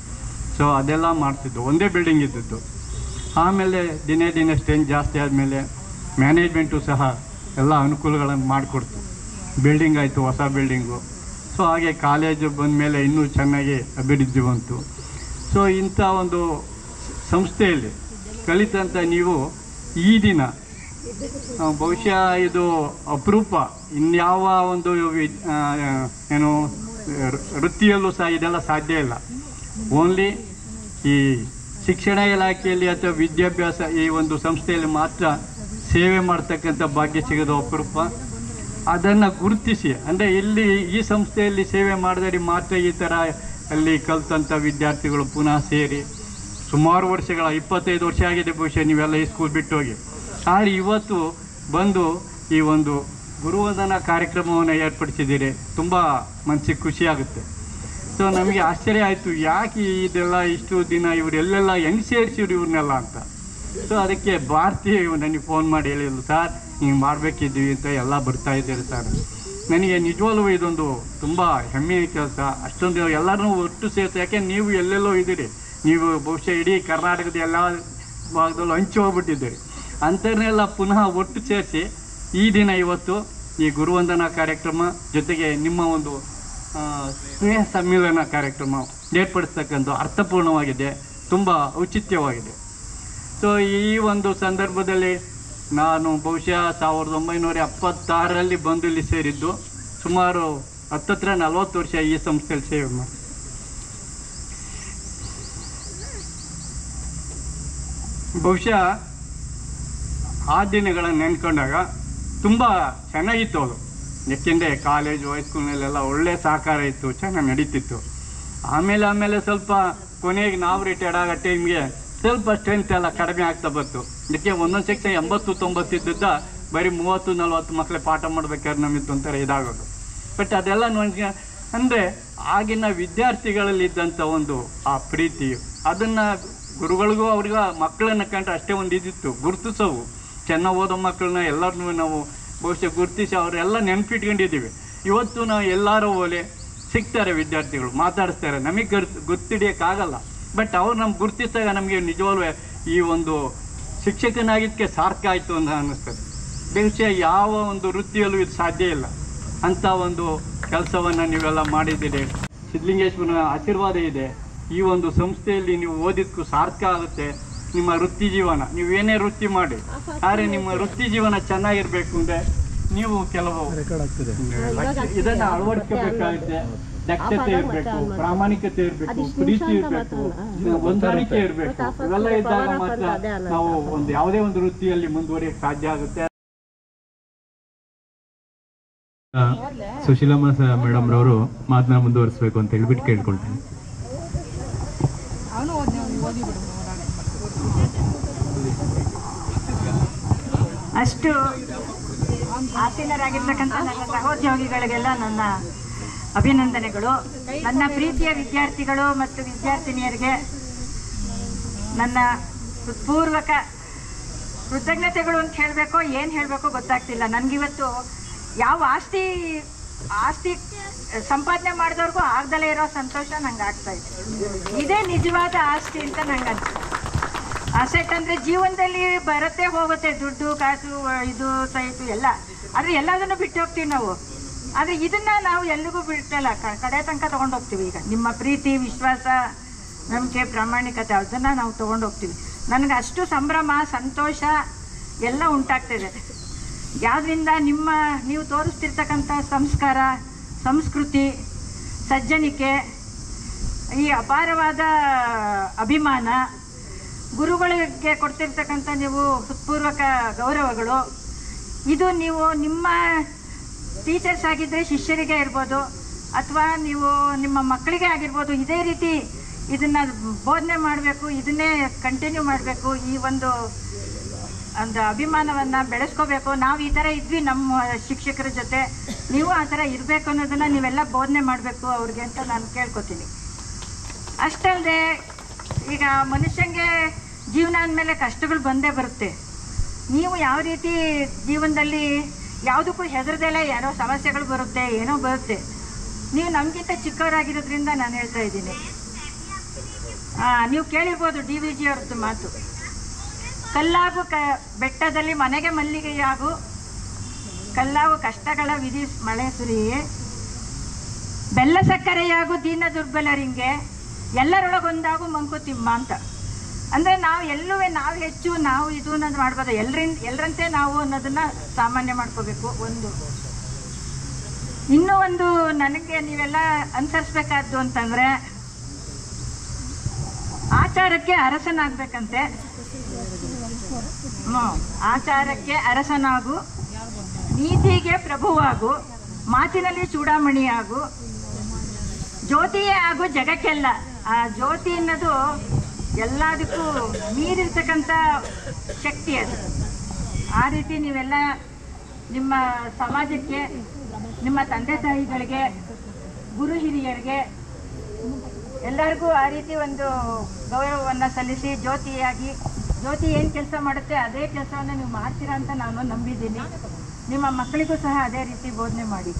ಸೊ ಅದೆಲ್ಲ ಮಾಡ್ತಿದ್ದು, ಒಂದೇ ಬಿಲ್ಡಿಂಗ್ ಇದ್ದದ್ದು. ಆಮೇಲೆ ದಿನೇ ಸ್ಟ್ರೆಂತ್ ಜಾಸ್ತಿ ಆದಮೇಲೆ ಮ್ಯಾನೇಜ್ಮೆಂಟು ಸಹ ಎಲ್ಲ ಅನುಕೂಲಗಳನ್ನು ಮಾಡಿಕೊಡ್ತು. ಬಿಲ್ಡಿಂಗ್ ಆಯಿತು, ಹೊಸ ಬಿಲ್ಡಿಂಗು. ಸೊ ಹಾಗೆ ಕಾಲೇಜು ಬಂದ ಮೇಲೆ ಇನ್ನೂ ಚೆನ್ನಾಗಿ ಅಭಿವೃದ್ಧಿ ಬಂತು. ಸೊ ಇಂಥ ಒಂದು ಸಂಸ್ಥೆಯಲ್ಲಿ ಕಲಿತಂಥ ನೀವು ಈ ದಿನ ಬಹುಶಃ ಇದು ಅಪರೂಪ, ಇನ್ಯಾವ ಒಂದು ಏನು ವೃತ್ತಿಯಲ್ಲೂ ಸಹ ಇದೆಲ್ಲ ಸಾಧ್ಯ ಇಲ್ಲ. ಓನ್ಲಿ ಈ ಶಿಕ್ಷಣ ಇಲಾಖೆಯಲ್ಲಿ ಅಥವಾ ವಿದ್ಯಾಭ್ಯಾಸ ಈ ಒಂದು ಸಂಸ್ಥೆಯಲ್ಲಿ ಮಾತ್ರ ಸೇವೆ ಮಾಡ್ತಕ್ಕಂಥ ಭಾಗ್ಯ ಸಿಗೋದು ಅಪರೂಪ. ಅದನ್ನು ಗುರುತಿಸಿ, ಅಂದರೆ ಇಲ್ಲಿ ಈ ಸಂಸ್ಥೆಯಲ್ಲಿ ಸೇವೆ ಮಾಡಿದರೆ ಮಾತ್ರ ಈ ಥರ ಅಲ್ಲಿ ಕಲಿತಂಥ ವಿದ್ಯಾರ್ಥಿಗಳು ಪುನಃ ಸೇರಿ ಸುಮಾರು ವರ್ಷಗಳ 25 ವರ್ಷ ಆಗಿದೆ ಬಹುಶಃ ನೀವೆಲ್ಲ ಈ ಸ್ಕೂಲ್ ಬಿಟ್ಟು ಹೋಗಿ. ಆದರೆ ಇವತ್ತು ಬಂದು ಈ ಒಂದು ಗುರುವಂದನಾ ಕಾರ್ಯಕ್ರಮವನ್ನು ಏರ್ಪಡಿಸಿದ್ದೀರಿ. ತುಂಬ ಮನಸ್ಸಿಗೆ ಖುಷಿಯಾಗುತ್ತೆ. ಸೊ ನಮಗೆ ಆಶ್ಚರ್ಯ ಆಯಿತು, ಯಾಕೆ ಇದೆಲ್ಲ ಇಷ್ಟು ದಿನ ಇವರೆಲ್ಲೆಲ್ಲ ಹೆಂಗೆ ಸೇರಿಸಿದ್ರು ಇವ್ರನ್ನೆಲ್ಲ ಅಂತ. ಸೊ ಅದಕ್ಕೆ ಭಾರತಿ ನನಗೆ ಫೋನ್ ಮಾಡಿ ಹೇಳಿದ್ರು, ಸರ್ ಹಿಂಗೆ ಮಾಡಬೇಕಿದ್ವಿ ಅಂತ ಎಲ್ಲ ಬರ್ತಾ ಇದ್ದೀರಿ ಸರ್. ನನಗೆ ನಿಜವಾಗ್ಲೂ ಇದೊಂದು ತುಂಬ ಹೆಮ್ಮೆಯ ಕೆಲಸ. ಅಷ್ಟೊಂದು ಎಲ್ಲರನ್ನೂ ಒಟ್ಟು ಸೇರಿಸಿ, ಯಾಕೆ ನೀವು ಎಲ್ಲೆಲ್ಲೋ ಇದ್ದೀರಿ, ನೀವು ಬಹುಶಃ ಇಡೀ ಕರ್ನಾಟಕದ ಎಲ್ಲ ಭಾಗದಲ್ಲೂ ಹಂಚಿ ಹೋಗ್ಬಿಟ್ಟಿದ್ದೀರಿ. ಅಂಥವ್ರನ್ನೆಲ್ಲ ಪುನಃ ಒಟ್ಟು ಸೇರಿಸಿ ಈ ದಿನ ಇವತ್ತು ಈ ಗುರುವಂದನಾ ಕಾರ್ಯಕ್ರಮ ಜೊತೆಗೆ ನಿಮ್ಮ ಒಂದು ಸ್ನೇಹ ಸಮ್ಮಿಲನ ಕಾರ್ಯಕ್ರಮ ಏರ್ಪಡಿಸ್ತಕ್ಕಂಥ ಅರ್ಥಪೂರ್ಣವಾಗಿದೆ, ತುಂಬ ಔಚಿತ್ಯವಾಗಿದೆ. ಸೊ ಈ ಒಂದು ಸಂದರ್ಭದಲ್ಲಿ ನಾನು ಬಹುಶಃ 1976ರಲ್ಲಿ ಬಂದು ಇಲ್ಲಿ ಸೇರಿದ್ದು. ಸುಮಾರು 40 ವರ್ಷ ಈ ಸಂಸ್ಥೆಯಲ್ಲಿ ಸೇವೆ ಮಾಡಿ. ಬಹುಶಃ ಆ ದಿನಗಳನ್ನು ನೆನ್ಕೊಂಡಾಗ ತುಂಬ ಚೆನ್ನಾಗಿತ್ತು ಅದು. ಯಾಕೆಂದರೆ ಕಾಲೇಜು ಹೈಸ್ಕೂಲ್ನಲ್ಲೆಲ್ಲ ಒಳ್ಳೆ ಸಹಕಾರ ಇತ್ತು, ಚೆನ್ನಾಗಿ ನಡೀತಿತ್ತು. ಆಮೇಲೆ ಸ್ವಲ್ಪ ಕೊನೆಗೆ ನಾವು ರಿಟೈರ್ಡ್ ಆಗೋ ಟೈಮ್ಗೆ ಸ್ವಲ್ಪ ಸ್ಟ್ರೆಂತ್ ಎಲ್ಲ ಕಡಿಮೆ ಆಗ್ತಾ ಬಂತು. ಅದಕ್ಕೆ ಒಂದೊಂದು ಸೆಕ್ಷನ್ 80-90 ಇದ್ದಿದ್ದ ಬರೀ 30-40 ಮಕ್ಕಳೇ ಪಾಠ ಮಾಡ್ಬೇಕಾದ್ರೆ ನಮಗೆ ಒಂಥರ ಇದಾಗೋದು. ಬಟ್ ಅದೆಲ್ಲ ನನಗೆ ಅಂದರೆ ಆಗಿನ ವಿದ್ಯಾರ್ಥಿಗಳಲ್ಲಿ ಇದ್ದಂಥ ಒಂದು ಆ ಪ್ರೀತಿ, ಅದನ್ನು ಗುರುಗಳಿಗೂ ಅವ್ರಿಗೆ ಮಕ್ಕಳನ್ನ ಕಂಡ್ರೆ ಅಷ್ಟೇ ಒಂದು ಇದಿತ್ತು, ಗುರುತಿಸೋವು. ಚೆನ್ನಾಗಿ ಓದೋ ಮಕ್ಕಳನ್ನ ಎಲ್ಲರನ್ನೂ ನಾವು ಬಹುಶಃ ಗುರುತಿಸಿ ಅವರೆಲ್ಲ ನೆನಪಿಟ್ಕೊಂಡಿದ್ದೀವಿ. ಇವತ್ತು ನಾವು ಎಲ್ಲರೂ ಓಲೆ ಸಿಗ್ತಾರೆ, ವಿದ್ಯಾರ್ಥಿಗಳು ಮಾತಾಡಿಸ್ತಾರೆ, ನಮಗೆ ಗುರ್ತಿಡಿಯೋಕ್ಕಾಗಲ್ಲ. ಬಟ್ ಅವ್ರು ನಮ್ಗೆ ಗುರುತಿಸಿದಾಗ ನಮಗೆ ನಿಜವಾಗ್ಲೂ ಈ ಒಂದು ಶಿಕ್ಷಕನಾಗಿದ್ದಕ್ಕೆ ಸಾರ್ಥಕ ಆಯಿತು ಅಂತ ಅನ್ನಿಸ್ತದೆ. ಬಹುಶಃ ಯಾವ ಒಂದು ವೃತ್ತಿಯಲ್ಲೂ ಇದು ಸಾಧ್ಯ ಇಲ್ಲ. ಅಂಥ ಒಂದು ಕೆಲಸವನ್ನು ನೀವೆಲ್ಲ ಮಾಡಿದ್ದೀರಿ. ಸಿದ್ಧಲಿಂಗೇಶ್ವರನ ಆಶೀರ್ವಾದ ಇದೆ. ಈ ಒಂದು ಸಂಸ್ಥೆಯಲ್ಲಿ ನೀವು ಓದಿದ್ದಕ್ಕೂ ಸಾರ್ಥಕ ಆಗುತ್ತೆ. ನಿಮ್ಮ ವೃತ್ತಿ ಜೀವನ, ನೀವೇನೇ ವೃತ್ತಿ ಮಾಡಿ, ಆದರೆ ನಿಮ್ಮ ವೃತ್ತಿ ಜೀವನ ಚೆನ್ನಾಗಿರ್ಬೇಕು ಅಂದರೆ ನೀವು ಕೆಲವು ಇದನ್ನು ಅಳವಡಿಸ್ಕೋಬೇಕಾಗುತ್ತೆ. ದಕ್ಷತೆ ಇರಬೇಕು, ಪ್ರಾಮಾಣಿಕತೆ ಇರಬೇಕು, ಪ್ರೀತಿ ಇರಬೇಕು, ಹೊಂದಾಣಿಕೆ ಇರಬೇಕು. ಇವೆಲ್ಲ ಇದ್ದಾಗ ಮಾತ್ರ ನಾವು ಒಂದು ಯಾವುದೇ ಒಂದು ವೃತ್ತಿಯಲ್ಲಿ ಮುಂದುವರಿಯಕ್ಕೆ ಸಾಧ್ಯ ಆಗುತ್ತೆ. ಸುಶೀಲಮ್ಮ ಮೇಡಮ್ ರವರು ಮಾತನ್ನ ಮುಂದುವರಿಸಬೇಕು ಅಂತ ಹೇಳ್ಬಿಟ್ಟು ಕೇಳ್ಕೊಳ್ತೇನೆ. ಅಷ್ಟು ಆಸೀನರಾಗಿರ್ತಕ್ಕಂಥ ನನ್ನ ಸಹೋದ್ಯೋಗಿಗಳಿಗೆಲ್ಲ ನನ್ನ ಅಭಿನಂದನೆಗಳು. ನನ್ನ ಪ್ರೀತಿಯ ವಿದ್ಯಾರ್ಥಿಗಳು ಮತ್ತು ವಿದ್ಯಾರ್ಥಿನಿಯರಿಗೆ ನನ್ನ ಹೃತ್ಪೂರ್ವಕ ಕೃತಜ್ಞತೆಗಳು ಅಂತ ಹೇಳಬೇಕೋ ಏನು ಹೇಳಬೇಕೋ ಗೊತ್ತಾಗ್ತಿಲ್ಲ. ನನಗಿವತ್ತು ಯಾವ ಆಸ್ತಿ ಸಂಪಾದನೆ ಮಾಡಿದವ್ರಿಗೂ ಆಗ್ದಲೇ ಇರೋ ಸಂತೋಷ ನಂಗೆ ಆಗ್ತಾ ಇದೆ. ಇದೇ ನಿಜವಾದ ಆಸ್ತಿ ಅಂತ ನಂಗೆ ಅನ್ಸುತ್ತೆ. ಅಸೆಟ್ ಅಂದರೆ ಜೀವನದಲ್ಲಿ ಬರುತ್ತೆ ಹೋಗುತ್ತೆ, ದುಡ್ಡು ಕಾಸು ಇದು ಸೈಟು ಎಲ್ಲ, ಆದರೆ ಎಲ್ಲದನ್ನು ಬಿಟ್ಟು ಹೋಗ್ತೀವಿ ನಾವು. ಆದರೆ ಇದನ್ನು ನಾವು ಎಲ್ಲಿಗೂ ಬಿಟ್ಟಲ್ಲ, ಕಡೆ ತನಕ ತೊಗೊಂಡೋಗ್ತೀವಿ. ಈಗ ನಿಮ್ಮ ಪ್ರೀತಿ, ವಿಶ್ವಾಸ, ನಂಬಿಕೆ, ಪ್ರಾಮಾಣಿಕತೆ ಅದನ್ನು ನಾವು ತೊಗೊಂಡೋಗ್ತೀವಿ. ನನಗೆ ಅಷ್ಟು ಸಂಭ್ರಮ, ಸಂತೋಷ ಎಲ್ಲ ಉಂಟಾಗ್ತಿದೆ. ಯಾವುದರಿಂದ ನೀವು ತೋರಿಸ್ತಿರ್ತಕ್ಕಂಥ ಸಂಸ್ಕಾರ, ಸಂಸ್ಕೃತಿ, ಸಜ್ಜನಿಕೆ, ಈ ಅಪಾರವಾದ ಅಭಿಮಾನ, ಗುರುಗಳಿಗೆ ಕೊಡ್ತಿರ್ತಕ್ಕಂಥ ನೀವು ಹೃತ್ಪೂರ್ವಕ ಗೌರವಗಳು, ಇದು ನೀವು ನಿಮ್ಮ ಟೀಚರ್ಸ್ ಆಗಿದ್ದರೆ ಶಿಷ್ಯರಿಗೆ ಇರ್ಬೋದು ಅಥವಾ ನೀವು ನಿಮ್ಮ ಮಕ್ಕಳಿಗೆ ಆಗಿರ್ಬೋದು, ಇದೇ ರೀತಿ ಇದನ್ನು ಬೋಧನೆ ಮಾಡಬೇಕು, ಇದನ್ನೇ ಕಂಟಿನ್ಯೂ ಮಾಡಬೇಕು. ಈ ಒಂದು ಅಭಿಮಾನವನ್ನು ಬೆಳೆಸ್ಕೋಬೇಕು. ನಾವು ಈ ಥರ ಇದ್ವಿ ನಮ್ಮ ಶಿಕ್ಷಕರ ಜೊತೆ, ನೀವು ಆ ಥರ ಇರಬೇಕು ಅನ್ನೋದನ್ನು ನೀವೆಲ್ಲ ಬೋಧನೆ ಮಾಡಬೇಕು ಅವ್ರಿಗೆ ಅಂತ ನಾನು ಕೇಳ್ಕೊತೀನಿ. ಅಷ್ಟಲ್ಲದೆ ಈಗ ಮನುಷ್ಯಂಗೆ ಜೀವನ ಅಂದಮೇಲೆ ಕಷ್ಟಗಳು ಬಂದೇ ಬರುತ್ತೆ. ನೀವು ಯಾವ ರೀತಿ ಜೀವನದಲ್ಲಿ ಯಾವುದಕ್ಕೂ ಹೆದರದೆಲ್ಲ ಏನೋ ಸಮಸ್ಯೆಗಳು ಬರುತ್ತೆ, ಏನೋ ಬರುತ್ತೆ. ನೀವು ನಮಗಿಂತ ಚಿಕ್ಕವರಾಗಿರೋದ್ರಿಂದ ನಾನು ಹೇಳ್ತಾ ಇದ್ದೀನಿ. ನೀವು ಕೇಳಿರ್ಬೋದು DVG ಅವ್ರದ್ದು ಮಾತು, ಕಲ್ಲಾಗು ಬೆಟ್ಟದಲ್ಲಿ ಮನೆಗೆ ಮಲ್ಲಿಗೆಯಾಗು, ಕಲ್ಲಾಗು ಕಷ್ಟಗಳ ವಿಧಿ ಮಳೆ ಸುರಿಯೇ, ಬೆಲ್ಲ ಸಕ್ಕರೆಯಾಗು ದೀನ ದುರ್ಬಲರಿಂಗೆ, ಎಲ್ಲರೊಳಗೊಂದಾಗು ಮಂಕುತಿಮ್ಮ ಅಂತ. ಅಂದರೆ ನಾವು ನಾವು ಹೆಚ್ಚು, ನಾವು ಇದು ಅನ್ನೋದು ಮಾಡ್ಬೋದು, ಎಲ್ಲರಂತೆ ನಾವು ಅನ್ನೋದನ್ನು ಸಾಮಾನ್ಯ ಮಾಡ್ಕೋಬೇಕು. ಇನ್ನೂ ಒಂದು ನನಗೆ ನೀವೆಲ್ಲ ಅನುಸರಿಸ್ಬೇಕಾದ್ದು ಅಂತಂದರೆ, ಆಚಾರಕ್ಕೆ ಅರಸನಾಗಬೇಕಂತೆ. ಆಚಾರಕ್ಕೆ ಅರಸನಾಗು, ನೀತಿಗೆ ಪ್ರಭುವಾಗು, ಮಾತಿನಲ್ಲಿ ಚೂಡಾಮಣಿಯಾಗು, ಜ್ಯೋತಿಯೇ ಆಗು ಜಗಕ್ಕೆಲ್ಲ. ಆ ಜ್ಯೋತಿ ಅನ್ನೋದು ಎಲ್ಲದಕ್ಕೂ ಮೀರಿರ್ತಕ್ಕಂಥ ಶಕ್ತಿ ಅದು. ಆ ರೀತಿ ನೀವೆಲ್ಲ ನಿಮ್ಮ ಸಮಾಜಕ್ಕೆ, ನಿಮ್ಮ ತಂದೆ ತಾಯಿಗಳಿಗೆ, ಗುರು ಹಿರಿಯರಿಗೆ ಎಲ್ಲರಿಗೂ ಆ ರೀತಿ ಒಂದು ಗೌರವವನ್ನು ಸಲ್ಲಿಸಿ, ಜ್ಯೋತಿ ಏನು ಕೆಲಸ ಮಾಡುತ್ತೆ ಅದೇ ಕೆಲಸವನ್ನು ನೀವು ಮಾಡ್ತೀರಾ ಅಂತ ನಾನು ನಂಬಿದ್ದೀನಿ. ನಿಮ್ಮ ಮಕ್ಕಳಿಗೂ ಸಹ ಅದೇ ರೀತಿ ಬೋಧನೆ ಮಾಡಿ.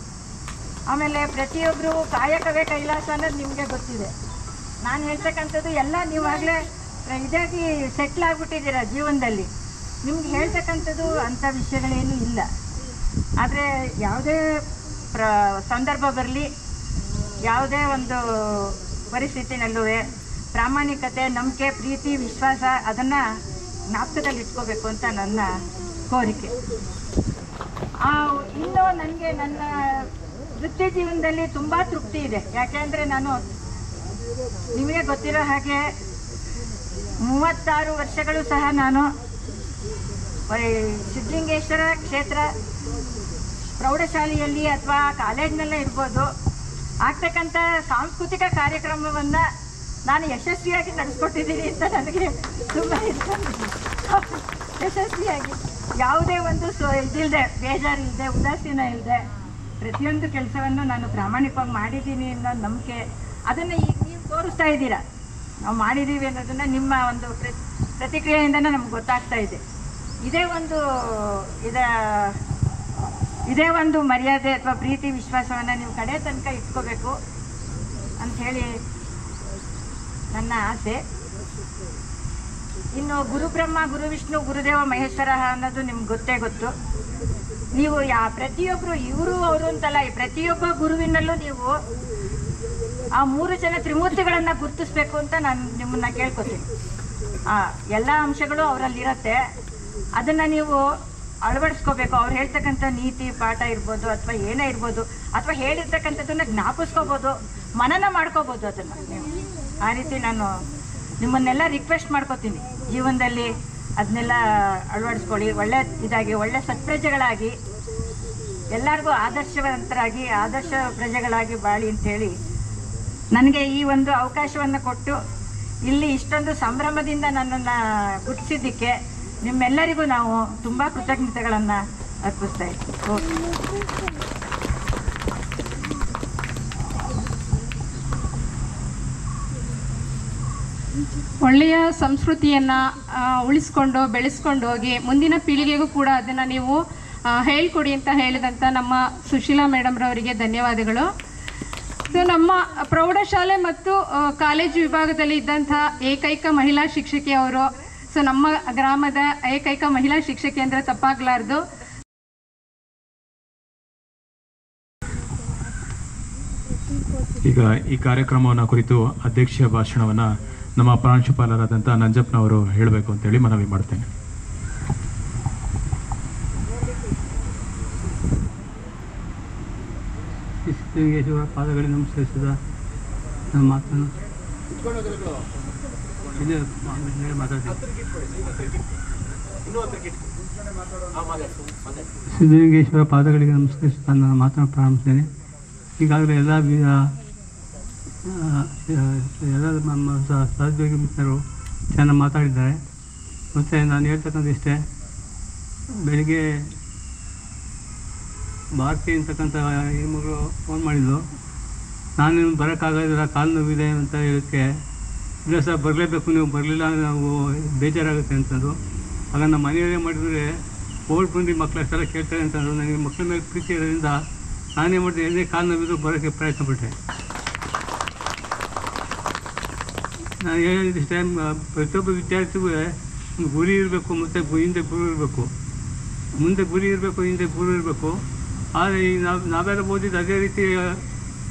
ಆಮೇಲೆ ಪ್ರತಿಯೊಬ್ಬರು ಕಾಯಕವೇ ಕೈಲಾಸ ಅನ್ನೋದು ನಿಮಗೆ ಗೊತ್ತಿದೆ. ನಾನು ಹೇಳ್ತಕ್ಕಂಥದ್ದು ಎಲ್ಲ ನೀವಾಗಲೇ ಇದಾಗಿ ಸೆಟ್ಲ್ ಆಗಿಬಿಟ್ಟಿದ್ದೀರ ಜೀವನದಲ್ಲಿ. ನಿಮ್ಗೆ ಹೇಳ್ತಕ್ಕಂಥದ್ದು ಅಂಥ ವಿಷಯಗಳೇನೂ ಇಲ್ಲ. ಆದರೆ ಯಾವುದೇ ಸಂದರ್ಭ ಬರಲಿ, ಯಾವುದೇ ಒಂದು ಪರಿಸ್ಥಿತಿನಲ್ಲೂ ಪ್ರಾಮಾಣಿಕತೆ, ನಂಬಿಕೆ, ಪ್ರೀತಿ, ವಿಶ್ವಾಸ ಅದನ್ನು ಜ್ಞಾಪಕದಲ್ಲಿ ಇಟ್ಕೋಬೇಕು ಅಂತ ನನ್ನ ಕೋರಿಕೆ. ಇನ್ನೂ ನನಗೆ ನನ್ನ ವೃತ್ತಿ ಜೀವನದಲ್ಲಿ ತುಂಬ ತೃಪ್ತಿ ಇದೆ. ಯಾಕೆಂದರೆ ನಾನು ನಿಮಗೆ ಗೊತ್ತಿರೋ ಹಾಗೆ 36 ವರ್ಷಗಳು ಸಹ ನಾನು ಸಿದ್ಧಲಿಂಗೇಶ್ವರ ಕ್ಷೇತ್ರ ಪ್ರೌಢಶಾಲೆಯಲ್ಲಿ ಅಥವಾ ಕಾಲೇಜಿನಲ್ಲೇ ಇರ್ಬೋದು ಆಗ್ತಕ್ಕಂಥ ಸಾಂಸ್ಕೃತಿಕ ಕಾರ್ಯಕ್ರಮವನ್ನು ನಾನು ಯಶಸ್ವಿಯಾಗಿ ನಡೆಸ್ಕೊಟ್ಟಿದ್ದೀನಿ ಅಂತ ನನಗೆ ತುಂಬ ಇಷ್ಟ. ಯಶಸ್ವಿಯಾಗಿ ಯಾವುದೇ ಒಂದು ಇದಿಲ್ಲದೆ, ಬೇಜಾರಿಲ್ಲದೆ, ಉದಾಸೀನ ಇಲ್ಲದೆ ಪ್ರತಿಯೊಂದು ಕೆಲಸವನ್ನು ನಾನು ಪ್ರಾಮಾಣಿಕವಾಗಿ ಮಾಡಿದ್ದೀನಿ ಅನ್ನೋ ನಂಬಿಕೆ, ಅದನ್ನು ಈಗ ನೀವು ತೋರಿಸ್ತಾ ಇದ್ದೀರಾ. ನಾವು ಮಾಡಿದ್ದೀವಿ ಅನ್ನೋದನ್ನು ನಿಮ್ಮ ಒಂದು ಪ್ರತಿಕ್ರಿಯೆಯಿಂದನೇ ನಮ್ಗೆ ಗೊತ್ತಾಗ್ತಾ ಇದೆ. ಇದೇ ಒಂದು ಮರ್ಯಾದೆ ಅಥವಾ ಪ್ರೀತಿ ವಿಶ್ವಾಸವನ್ನು ನೀವು ಕಡೆ ತನಕ ಇಟ್ಕೋಬೇಕು ಅಂಥೇಳಿ ನನ್ನ ಆಸೆ. ಇನ್ನು ಗುರುಬ್ರಹ್ಮ, ಗುರು ವಿಷ್ಣು, ಗುರುದೇವ ಮಹೇಶ್ವರ ಅನ್ನೋದು ನಿಮ್ಗೆ ಗೊತ್ತೇ ಗೊತ್ತು. ನೀವು ಪ್ರತಿಯೊಬ್ಬರು, ಇವರು ಅವರು ಅಂತಲ್ಲ, ಪ್ರತಿಯೊಬ್ಬ ಗುರುವಿನಲ್ಲೂ ನೀವು ಆ 3 ಜನ ತ್ರಿಮೂರ್ತಿಗಳನ್ನು ಗುರುತಿಸ್ಬೇಕು ಅಂತ ನಾನು ನಿಮ್ಮನ್ನು ಕೇಳ್ಕೊತೀನಿ. ಎಲ್ಲ ಅಂಶಗಳು ಅವರಲ್ಲಿರುತ್ತೆ, ಅದನ್ನು ನೀವು ಅಳವಡಿಸ್ಕೋಬೇಕು. ಅವ್ರು ಹೇಳ್ತಕ್ಕಂಥ ನೀತಿ ಪಾಠ ಇರ್ಬೋದು ಅಥವಾ ಏನೇ ಇರ್ಬೋದು, ಅಥವಾ ಹೇಳಿರ್ತಕ್ಕಂಥದ್ದನ್ನು ಜ್ಞಾಪಿಸ್ಕೋಬೋದು, ಮನನ ಮಾಡ್ಕೋಬೋದು ಅದನ್ನು ನೀವು. ಆ ರೀತಿ ನಾನು ನಿಮ್ಮನ್ನೆಲ್ಲ ರಿಕ್ವೆಸ್ಟ್ ಮಾಡ್ಕೋತೀನಿ, ಜೀವನದಲ್ಲಿ ಅದನ್ನೆಲ್ಲ ಅಳವಡಿಸ್ಕೊಳ್ಳಿ. ಒಳ್ಳೆ ಸತ್ಪ್ರಜೆಗಳಾಗಿ, ಎಲ್ಲರಿಗೂ ಆದರ್ಶವಂತರಾಗಿ, ಆದರ್ಶ ಪ್ರಜೆಗಳಾಗಿ ಬಾಳಿ ಅಂಥೇಳಿ ನನಗೆ ಈ ಒಂದು ಅವಕಾಶವನ್ನು ಕೊಟ್ಟು ಇಲ್ಲಿ ಇಷ್ಟೊಂದು ಸಂಭ್ರಮದಿಂದ ನನ್ನನ್ನು ಗುರುತಿಸಿದ್ದಕ್ಕೆ ನಿಮ್ಮೆಲ್ಲರಿಗೂ ನಾವು ತುಂಬ ಕೃತಜ್ಞತೆಗಳನ್ನು ಅರ್ಪಿಸ್ತಾ ಇದ್ದೀವಿ. ಒಳ್ಳೆಯ ಸಂಸ್ಕೃತಿಯನ್ನು ಉಳಿಸ್ಕೊಂಡು ಬೆಳೆಸ್ಕೊಂಡು ಹೋಗಿ ಮುಂದಿನ ಪೀಳಿಗೆಗೂ ಕೂಡ ಅದನ್ನು ನೀವು ಹೇಳ್ಕೊಡಿ ಅಂತ ಹೇಳಿದಂಥ ನಮ್ಮ ಸುಶೀಲಾ ಮೇಡಮ್ರವರಿಗೆ ಧನ್ಯವಾದಗಳು. ಸೊ ನಮ್ಮ ಪ್ರೌಢಶಾಲೆ ಮತ್ತು ಕಾಲೇಜು ವಿಭಾಗದಲ್ಲಿ ಇದ್ದಂಥ ಏಕೈಕ ಮಹಿಳಾ ಶಿಕ್ಷಕಿ ಅವರು. ಸೊ ನಮ್ಮ ಗ್ರಾಮದ ಏಕೈಕ ಮಹಿಳಾ ಶಿಕ್ಷಕಿ ಅಂದರೆ ತಪ್ಪಾಗಲಾರ್ದು. ಈಗ ಈ ಕಾರ್ಯಕ್ರಮವನ್ನು ಕುರಿತು ಅಧ್ಯಕ್ಷೀಯ ಭಾಷಣವನ್ನು ನಮ್ಮ ಪ್ರಾಂಶುಪಾಲರಾದಂಥ ನಂಜಪ್ಪನವರು ಹೇಳಬೇಕು ಅಂತೇಳಿ ಮನವಿ ಮಾಡ್ತೇನೆ. ಸಿದ್ಧಲಿಂಗೇಶ್ವರ ಪಾದಗಳಿಗೆ ನಮಸ್ಕರಿಸಿದ ನನ್ನ ಮಾತನ್ನು ಸಿದ್ಧಲಿಂಗೇಶ್ವರ ಪಾದಗಳಿಗೆ ನಮಸ್ಕರಿಸಿ ನನ್ನ ಮಾತನ್ನು ಪ್ರಾರಂಭಿಸ್ತೇನೆ. ಈಗಾಗಲೇ ಎಲ್ಲ ನಮ್ಮ ಸಹೋದ್ಯೋಗಿ ಮಿತ್ರರು ಚೆನ್ನಾಗಿ ಮಾತಾಡಿದ್ದಾರೆ. ಮತ್ತು ನಾನು ಹೇಳ್ತಕ್ಕಂಥ ಇಷ್ಟೇ, ಬೆಳಿಗ್ಗೆ ಭಾರತಿ ಅಂತಕ್ಕಂಥ ಹೆಣ್ಮಗಳು ಫೋನ್ ಮಾಡಿದ್ದು, ನಾನು ಬರೋಕ್ಕಾಗೋದಿಲ್ಲ, ಕಾಲು ನೋವಿದೆ ಅಂತ ಹೇಳೋಕ್ಕೆ, ಇಲ್ಲ ಸರ್ ಬರಲೇಬೇಕು, ನೀವು ಬರಲಿಲ್ಲ ಅಂದರೆ ನಾವು ಬೇಜಾರಾಗುತ್ತೆ ಅಂತಂದು. ಆಗ ನಮ್ಮ ಮನೆಯಲ್ಲೇ ಮಾಡಿದರೆ ಓಡ್ ಬಂದು ಮಕ್ಕಳು ಅಷ್ಟೆಲ್ಲ ಕೇಳ್ತಾರೆ ಅಂತಂದರು. ನನಗೆ ಮಕ್ಕಳ ಮೇಲೆ ಪ್ರೀತಿ ಇರೋದ್ರಿಂದ ನಾನೇ ಮಾಡಿದೆ, ಏನೇ ಕಾಲು ನೋವಿದ್ದು ಬರೋಕ್ಕೆ ಪ್ರಯತ್ನಪಟ್ಟೆ. ನಾನು ಹೇಳಿದಿಷ್ಟೇ, ಪ್ರತಿಯೊಬ್ಬ ವಿದ್ಯಾರ್ಥಿಗೂ ಒಂದು ಗುರಿ ಇರಬೇಕು, ಮತ್ತು ಹಿಂದೆ ಗುರು ಇರಬೇಕು. ಮುಂದೆ ಗುರಿ ಇರಬೇಕು, ಹಿಂದೆ ಗುರು ಇರಬೇಕು. ಆದರೆ ಈಗ ನಾವೆಲ್ಲ ಓದಿದ್ದು ಅದೇ ರೀತಿ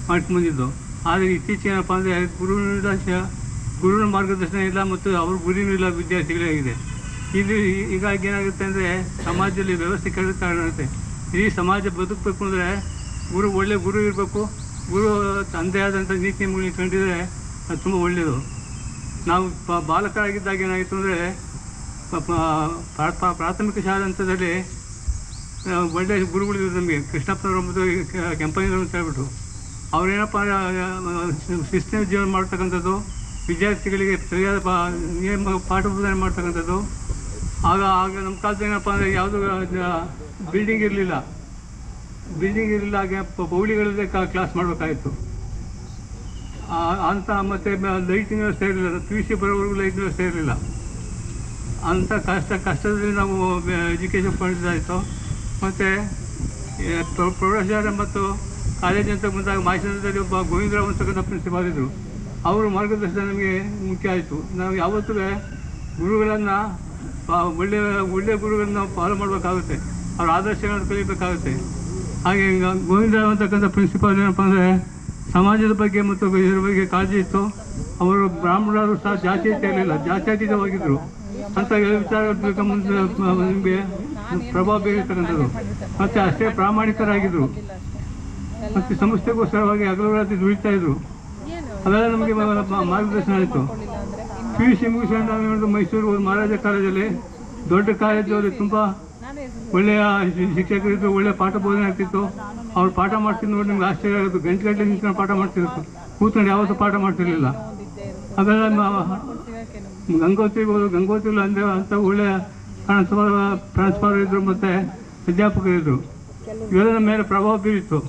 ಮಾಡ್ಕೊಂಡ್ಬಂದಿದ್ದು. ಆದರೆ ಇತ್ತೀಚೆಗೆ ಏನಪ್ಪ ಅಂದರೆ ಗುರುವಿನ ಮಾರ್ಗದರ್ಶನ ಇಲ್ಲ ಮತ್ತು ಅವ್ರ ಗುರಿನೂ ಇಲ್ಲ ವಿದ್ಯಾರ್ಥಿಗಳೇ ಆಗಿದೆ. ಹೀಗಾಗಿ ಏನಾಗುತ್ತೆ ಅಂದರೆ ಸಮಾಜದಲ್ಲಿ ವ್ಯವಸ್ಥೆ ಕೆಡುತ್ತೆ. ಇಡೀ ಸಮಾಜ ಬದುಕಬೇಕು ಅಂದರೆ ಒಳ್ಳೆ ಗುರು ಇರಬೇಕು. ಗುರು ತಂದೆ ಆದಂಥ ನೀತಿ ನಿಯಮಗಳನ್ನ ಕಂಡಿದ್ರೆ ಅದು ತುಂಬ ಒಳ್ಳೆಯದು. ನಾವು ಬಾಲಕರಾಗಿದ್ದಾಗ ಏನಾಯಿತು ಅಂದರೆ ಪ್ರಾಥಮಿಕ ಶಾಲಾ ಹಂತದಲ್ಲಿ ಒಳ್ಳೆಯ ಗುರುಗಳಿದ್ರು ನಮಗೆ. ಕೃಷ್ಣಪ್ಪನವರು ಮತ್ತು ಕೆಂಪಯ್ಯನವರು ಅಂತ ಹೇಳ್ಬಿಟ್ಟು ಅವರೇನಪ್ಪ ಶಿಸ್ತಿನ ಜೀವನ ಮಾಡ್ತಕ್ಕಂಥದ್ದು, ವಿದ್ಯಾರ್ಥಿಗಳಿಗೆ ಸರಿಯಾದ ಪಾಠ ಬೋಧನೆ ಮಾಡ್ತಕ್ಕಂಥದ್ದು. ಆಗ ನಮ್ಮ ಕಾಲದ ಏನಪ್ಪ ಅಂದರೆ ಯಾವುದೂ ಬಿಲ್ಡಿಂಗ್ ಇರಲಿಲ್ಲ. ಹಾಗೆ ಪೌಳಿಗಳಲ್ಲೇ ಕ್ಲಾಸ್ ಮಾಡಬೇಕಾಗಿತ್ತು ಅಂತ. ಮತ್ತು ಲೈಟಿನ ವ್ಯವಸ್ಥೆ ಇರಲಿಲ್ಲ, PUC ಬರೋವರೆಗೂ ಲೈಟಿನ ವ್ಯವಸ್ಥೆ ಇರಲಿಲ್ಲ. ಅಂಥ ಕಷ್ಟದಲ್ಲಿ ನಾವು ಎಜುಕೇಷನ್ ಪಡೆದಾಯಿತು. ಮತ್ತು ಪ್ರೌಢಶಾಲೆ ಮತ್ತು ಕಾಲೇಜ್ ಅಂತ ಬಂದಾಗ ಮಾಹಿತಿ ಒಬ್ಬ ಗೋವಿಂದರಾವ್ ಅಂತಕ್ಕಂಥ ಪ್ರಿನ್ಸಿಪಾಲ್ ಇದ್ದರು. ಅವರ ಮಾರ್ಗದರ್ಶನ ನಮಗೆ ಮುಖ್ಯ ಆಯಿತು. ನಾವು ಯಾವತ್ತೂ ಗುರುಗಳನ್ನು ಒಳ್ಳೆಯ ಗುರುಗಳನ್ನು ಫಾಲೋ ಮಾಡಬೇಕಾಗುತ್ತೆ, ಅವ್ರ ಆದರ್ಶಗಳನ್ನು ಕಲಿಬೇಕಾಗುತ್ತೆ. ಹಾಗೆ ಗೋವಿಂದರಾವ್ ಅಂತಕ್ಕಂಥ ಪ್ರಿನ್ಸಿಪಾಲ್ ಏನಪ್ಪ ಅಂದರೆ ಸಮಾಜದ ಬಗ್ಗೆ ಮತ್ತು ಇದರ ಬಗ್ಗೆ ಕಾಳಜಿ ಇತ್ತು. ಅವರು ಬ್ರಾಹ್ಮಣರು ಸಹ ಜಾತ್ಯತೀತ ಇರಲಿಲ್ಲ, ಜಾತ್ಯತೀತವಾಗಿದ್ದರು. ಅಂತ ವಿಚಾರ ಮುಂದೆ ನಿಮಗೆ ಪ್ರಭಾವ ಬೀರಿರ್ತಕ್ಕಂಥದ್ದು. ಮತ್ತು ಅಷ್ಟೇ ಪ್ರಾಮಾಣಿಕರಾಗಿದ್ದರು. ಮತ್ತು ಸಂಸ್ಥೆಗೋಸ್ಕರವಾಗಿ ಹಗಲು ರಾತ್ರಿ ದುಡಿತಾ ಇದ್ರು. ಅವೆಲ್ಲ ನಮಗೆ ಮಾರ್ಗದರ್ಶನ ಆಯಿತು. PUC ಮುಗಿಸ್ಕೊಂಡು ನಾವು ಮೈಸೂರು ಮಹಾರಾಜ ಕಾಲೇಜಲ್ಲಿ, ದೊಡ್ಡ ಕಾಲೇಜಲ್ಲಿ ತುಂಬ ಒಳ್ಳೆಯ ಶಿಕ್ಷಕರಿದ್ದು, ಒಳ್ಳೆಯ ಪಾಠ ಬೋಧನೆ ಆಗ್ತಿತ್ತು. ಅವ್ರು ಪಾಠ ಮಾಡ್ತಿದ್ದು ನೋಡಿ ನಿಮ್ಗೆ ಆಶ್ಚರ್ಯ ಆಗುತ್ತೆ. ಗಂಟೆ ನಿಂತ್ಕೊಂಡು ಪಾಠ ಮಾಡ್ತಿರ್ತು, ಕೂತ್ಕೊಂಡು ಯಾವತ್ತೂ ಪಾಠ ಮಾಡ್ತಿರ್ಲಿಲ್ಲ. ಅವೆಲ್ಲ ಗಂಗೋತ್ರಿಗಳು ಅಂದರೆ ಅಂತ ಒಳ್ಳೆಯ ಟ್ರಾನ್ಸ್ಫರ್ ಇದ್ದರು ಮತ್ತು ಅಧ್ಯಾಪಕರಿದ್ದರು. ಇವೆಲ್ಲ ಮೇಲೆ ಪ್ರಭಾವ ಬೀರಿತ್ತು.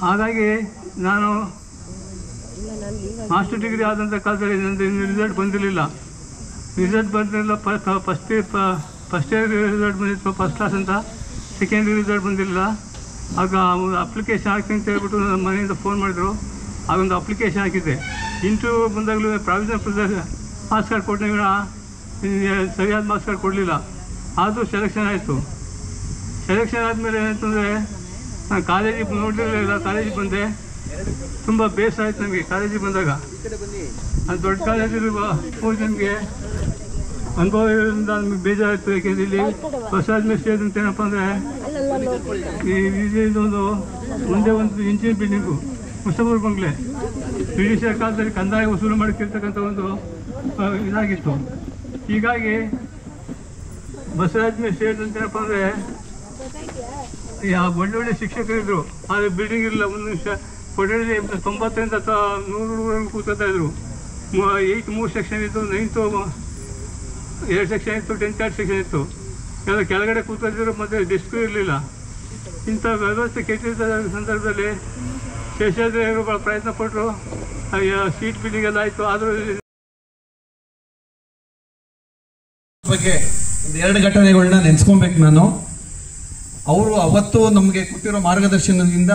ಹಾಗಾಗಿ ನಾನು ಮಾಸ್ಟರ್ ಡಿಗ್ರಿ ಆದಂಥ ಕಾಲದಲ್ಲಿ ನಂದು ಇನ್ನು ರಿಸಲ್ಟ್ ಬಂದಿರಲಿಲ್ಲ. ಫಸ್ಟ್ ಇಯರ್ ರಿಸಲ್ಟ್ ಬಂದಿತ್ತು, ಫಸ್ಟ್ ಕ್ಲಾಸ್ ಅಂತ. ಸೆಕೆಂಡ್ ಇಯರ್ ರಿಸಲ್ಟ್ ಬಂದಿರಲಿಲ್ಲ. ಆಗ ಅಪ್ಲಿಕೇಶನ್ ಹಾಕಿ ಅಂತ ಹೇಳ್ಬಿಟ್ಟು ನಮ್ಮ ಮನೆಯಿಂದ ಫೋನ್ ಮಾಡಿದ್ರು. ಆಗೊಂದು ಅಪ್ಲಿಕೇಶನ್ ಹಾಕಿದ್ದೆ. ಇಂಟರ್ವ್ಯೂ ಬಂದಾಗಲೂ ಪ್ರಾವಿಷನಲ್ ಮಾರ್ಕ್ಸ್ ಕಾರ್ಡ್ ಕೊಟ್ಟಾಗ ಸರಿಯಾದ ಮಾರ್ಕ್ಸ್ ಕಾರ್ಡ್ ಕೊಡಲಿಲ್ಲ. ಆದರೂ ಸೆಲೆಕ್ಷನ್ ಆಯಿತು. ಸೆಲೆಕ್ಷನ್ ಆದಮೇಲೆ ಏನಂತಂದರೆ ನಾನು ಕಾಲೇಜಿಗೆ ನೋಡಿರಲಿಲ್ಲ. ಕಾಲೇಜಿಗೆ ಬಂದೆ. ತುಂಬ ಬೇಸರ ಆಯಿತು ನಮಗೆ ಕಾಲೇಜಿಗೆ ಬಂದಾಗ. ಅದು ದೊಡ್ಡ ಕಾಲೇಜಲ್ಲಿ ನಮಗೆ ಅನುಭವ ಇರೋದ್ರಿಂದ ನಮಗೆ ಬೇಜಾರಾಯಿತು. ಯಾಕೆಂದರೆ ಇಲ್ಲಿ ಹೊಸ ಮೆಸ್ಟೇಜ್ ಅಂತ ಏನಪ್ಪ ಅಂದರೆ ಇದೊಂದು ಒಂದೇ ಒಂದು ಇಂಚಿನ ಬಿಲ್ಡಿಂಗು, ಮುಸ್ತಫರ್ ಬಂಗ್ಲೆ, ಬ್ರಿಟಿಷರ ಕಾಲದಲ್ಲಿ ಕಂದಾಯ ವಸೂಲು ಮಾಡಿರ್ತಕ್ಕಂಥ ಒಂದು ಇದಾಗಿತ್ತು. ಹೀಗಾಗಿ ಬಸವರಾಜ್ ಮೆಸ್ಟೇಜ್ ಅಂತ ಏನಪ್ಪ ಅಂದರೆ ಒಳ್ಳೊಳ್ಳೆ ಶಿಕ್ಷಕರಿದ್ದರು. ಆದರೆ ಬಿಲ್ಡಿಂಗ್ ಇರಲಿಲ್ಲ. ಒಂದು ನಿಮಿಷ ಕೊಠಡಿ 90ರಿಂದ 100 ಕೂತ್ಕೊತಾ ಇದ್ರು. 8 3 ಸೆಕ್ಷನ್ ಇತ್ತು, 9th 2 ಸೆಕ್ಷನ್ ಇತ್ತು, 10th 2 ಸೆಕ್ಷನ್ ಇತ್ತು. ಎಲ್ಲ ಕೆಳಗಡೆ ಕೂತ್ಕೊತಿದ್ರು ಮತ್ತು ಡೆಸ್ಕು ಇರಲಿಲ್ಲ. ಇಂಥ ವ್ಯವಸ್ಥೆ ಕೆಟ್ಟಿದ್ದ ಸಂದರ್ಭದಲ್ಲಿ ಶೇಷಾದ್ರಿಯವರು ಭಾಳ ಪ್ರಯತ್ನ ಪಟ್ಟರು. ಸೀಟ್ ಬಿಲ್ಡಿಂಗ್ ಎಲ್ಲ ಆಯಿತು. ಆದರೂ ಬಗ್ಗೆ ಒಂದು 2 ಘಟನೆಗಳನ್ನ ನೆನೆಸ್ಕೊಬೇಕು ನಾನು. ಅವರು ಅವತ್ತು ನಮಗೆ ಕೊಟ್ಟಿರೋ ಮಾರ್ಗದರ್ಶನದಿಂದ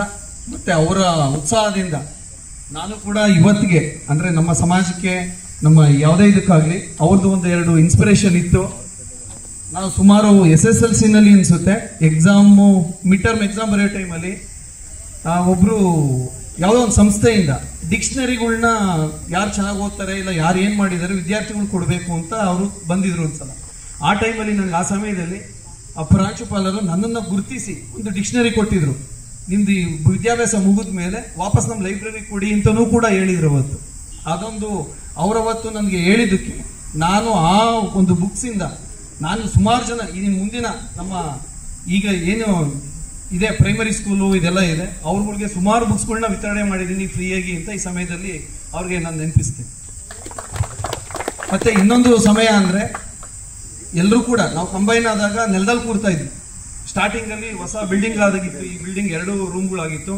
ಮತ್ತು ಅವರ ಉತ್ಸಾಹದಿಂದ ನಾನು ಕೂಡ ಇವತ್ತಿಗೆ ಅಂದರೆ ನಮ್ಮ ಸಮಾಜಕ್ಕೆ, ನಮ್ಮ ಯಾವುದೇ ಇದಕ್ಕಾಗಲಿ ಅವ್ರದ್ದು ಒಂದು 2 ಇನ್ಸ್ಪಿರೇಷನ್ ಇತ್ತು. ನಾವು ಸುಮಾರು SSLCನಲ್ಲಿ ಅನಿಸುತ್ತೆ ಎಕ್ಸಾಮು ಮಿಡ್ ಟರ್ಮ್ ಎಕ್ಸಾಮ್ ಬರೆಯೋ ಟೈಮಲ್ಲಿ ಒಬ್ಬರು ಯಾವುದೋ ಒಂದು ಸಂಸ್ಥೆಯಿಂದ ಡಿಕ್ಷನರಿಗಳನ್ನ ಯಾರು ಚೆನ್ನಾಗಿ ಓದ್ತಾರೆ ಇಲ್ಲ ಯಾರು ಏನು ಮಾಡಿದ್ದಾರೆ ವಿದ್ಯಾರ್ಥಿಗಳು ಕೊಡಬೇಕು ಅಂತ ಅವರು ಬಂದಿದ್ರು ಒಂದ್ಸಲ. ಆ ಟೈಮಲ್ಲಿ ನನಗೆ ಆ ಸಮಯದಲ್ಲಿ ಪ್ರಾಂಶುಪಾಲರು ನನ್ನನ್ನು ಗುರುತಿಸಿ ಒಂದು ಡಿಕ್ಷನರಿ ಕೊಟ್ಟಿದ್ರು. ನಿಮ್ದು ಈ ವಿದ್ಯಾಭ್ಯಾಸ ಮುಗಿದ ಮೇಲೆ ವಾಪಸ್ ನಮ್ಮ ಲೈಬ್ರರಿ ಕೊಡಿ ಅಂತಲೂ ಕೂಡ ಹೇಳಿದ್ರು ಅವತ್ತು. ಅದೊಂದು ಅವರವತ್ತು ನನಗೆ ಹೇಳಿದ್ದಕ್ಕೆ ನಾನು ಆ ಒಂದು ಬುಕ್ಸಿಂದ ನಾನು ಸುಮಾರು ಜನ ಇನ್ನು ಮುಂದಿನ ನಮ್ಮ ಈಗ ಏನು ಇದೆ ಪ್ರೈಮರಿ ಸ್ಕೂಲು ಇದೆಲ್ಲ ಇದೆ ಅವ್ರಗಳಿಗೆ ಸುಮಾರು ಬುಕ್ಸ್ಗಳನ್ನ ವಿತರಣೆ ಮಾಡಿದ್ದೀನಿ ಫ್ರೀಯಾಗಿ ಅಂತ ಈ ಸಮಯದಲ್ಲಿ ಅವ್ರಿಗೆ ನಾನು ನೆನಪಿಸ್ತೇನೆ. ಮತ್ತೆ ಇನ್ನೊಂದು ಸಮಯ ಅಂದರೆ ಎಲ್ಲರೂ ಕೂಡ ನಾವು ಕಂಬೈನ್ ಆದಾಗ ನೆಲದಲ್ಲಿ ಕೂರ್ತಾ ಇದ್ವಿ. ಸ್ಟಾರ್ಟಿಂಗಲ್ಲಿ ಹೊಸ ಬಿಲ್ಡಿಂಗ್ ಆದಾಗಿತ್ತು. ಈ ಬಿಲ್ಡಿಂಗ್ 2 ರೂಮ್ಗಳಾಗಿತ್ತು.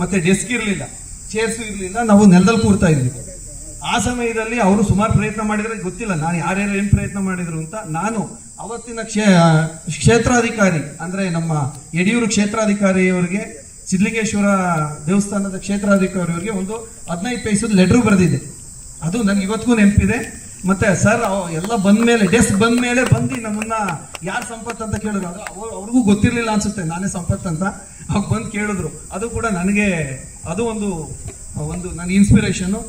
ಮತ್ತೆ ಡೆಸ್ಕ್ ಇರಲಿಲ್ಲ, ಚೇರ್ಸು ಇರಲಿಲ್ಲ. ನಾವು ನೆಲದಲ್ಲಿ ಕೂರ್ತಾ ಇದ್ವಿ. ಆ ಸಮಯದಲ್ಲಿ ಅವರು ಸುಮಾರು ಪ್ರಯತ್ನ ಮಾಡಿದ್ರೆ ಗೊತ್ತಿಲ್ಲ ನಾನು ಯಾರ್ಯಾರು ಏನು ಪ್ರಯತ್ನ ಮಾಡಿದ್ರು ಅಂತ. ನಾನು ಅವತ್ತಿನ ಕ್ಷೇತ್ರಾಧಿಕಾರಿ ಅಂದರೆ ನಮ್ಮ ಯಡಿಯೂರು ಕ್ಷೇತ್ರಾಧಿಕಾರಿಯವರಿಗೆ, ಸಿದ್ಧಲಿಂಗೇಶ್ವರ ದೇವಸ್ಥಾನದ ಕ್ಷೇತ್ರಾಧಿಕಾರಿಯವರಿಗೆ ಒಂದು 15 ಪೈಸದ ಲೆಟ್ರು ಬರೆದಿದೆ. ಅದು ನನಗೆ ಇವತ್ತಿಗೂ ನೆನಪಿದೆ. ಮತ್ತೆ ಸರ್ ಎಲ್ಲ ಬಂದ್ಮೇಲೆ ಡೆಸ್ಕ್ ಬಂದ್ಮೇಲೆ ಬಂದು ನಮ್ಮನ್ನ ಯಾರು ಸಂಪತ್ ಅಂತ ಕೇಳಿದ್ರು. ಅದು ಅವ್ರಿಗೂ ಗೊತ್ತಿರ್ಲಿಲ್ಲ ಅನ್ಸುತ್ತೆ ನಾನೇ ಸಂಪತ್ ಅಂತ. ಅವಾಗ ಬಂದು ಕೇಳಿದ್ರು. ಅದು ಕೂಡ ನನಗೆ ಅದು ಒಂದು ನನ್ನ ಇನ್ಸ್ಪಿರೇಷನ್ನು.